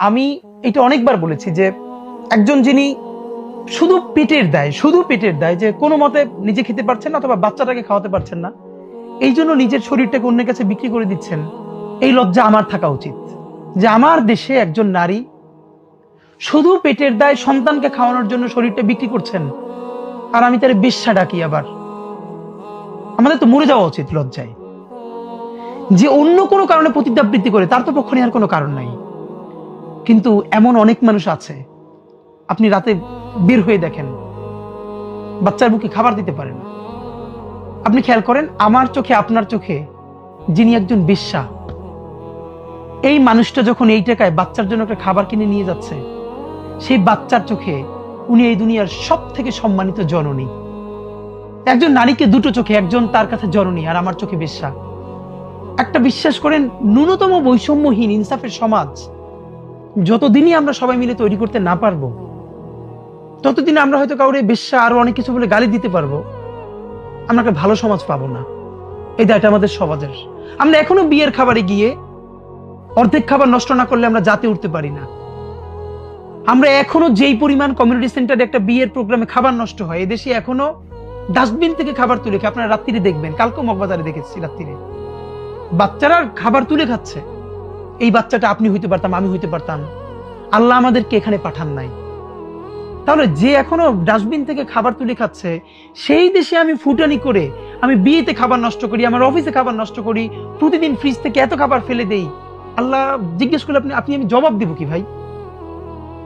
আমি এটা অনেকবার বলেছি যে একজন যিনি শুধু পেটের দায় যে কোনো মতে নিজে খেতে পারছেন না অথবা বাচ্চাটাকে খাওয়াতে পারছেন না, এই জন্য নিজের শরীরটাকে অন্যের কাছে বিক্রি করে দিচ্ছেন, এই লজ্জা আমার থাকা উচিত যে আমার দেশে একজন নারী শুধু পেটের দায় সন্তানকে খাওয়ানোর জন্য শরীরটা বিক্রি করছেন, আর আমি তার বেশ্যা ডাকি। আবার আমাদের তো মরে যাওয়া উচিত লজ্জায়। যে অন্য কোনো কারণে পতিতাবৃত্তি করে তার তো পক্ষ নেওয়ার কোনো কারণ নাই, কিন্তু এমন অনেক মানুষ আছে, আপনি রাতে বের হয়ে দেখেন বাচ্চার মুখে খাবার দিতে পারেন না। আপনি খেয়াল করেন, আমার চোখে আপনার চোখে যিনি একজন বেশ্যা, এই মানুষটা যখন এই টাকায় বাচ্চার জন্য একটা খাবার কিনে নিয়ে যাচ্ছে, সেই বাচ্চার চোখে উনি এই দুনিয়ার সব থেকে সম্মানিত জননী। একজন নারীকে দুটো চোখে, একজন তার কাছে জননী আর আমার চোখে বেশ্যা। একটা বিশ্বাস করেন, ন্যূনতম বৈষম্যহীন ইনসাফের সমাজ যতদিনই আমরা সবাই মিলে তৈরি করতে না পারবো, ততদিন আমরা হয়তো কাউরে বেশ্যা আরো অনেক কিছু বলে গালি দিতে পারবো, আমরা একটা ভালো সমাজ পাবো না। এই দায়টা আমাদের সমাজের। আমরা এখনো বিয়ের খাবারে গিয়ে অর্ধেক খাবার নষ্ট না করলে আমরা জাতে উঠতে পারি না। আমরা এখনো যেই পরিমাণ কমিউনিটি সেন্টারে একটা বিয়ের প্রোগ্রামে খাবার নষ্ট হয়, এদেশে এখনো ডাস্টবিন থেকে খাবার তুলে খেয়ে, আপনারা রাত্রিরে দেখবেন, কালকে মগবাজারে দেখেছি রাত্রিরে বাচ্চারা খাবার তুলে খাচ্ছে। এই বাচ্চাটা আপনি হইতে পারতাম, আমি হইতে পারতাম, আল্লাহ আমাদেরকে এখানে পাঠান নাই। তাহলে যে এখনো ডাস্টবিন থেকে খাবার তুলে খাচ্ছে, সেই দেশে আমি ফুটানি করে, আমি বিয়েতে খাবার নষ্ট করি, আমার অফিসে খাবার নষ্ট করি, প্রতিদিন ফ্রিজ থেকে এত খাবার ফেলে দেই, আল্লাহ জিজ্ঞেস করলে আপনি আমি জবাব দিব কি ভাই?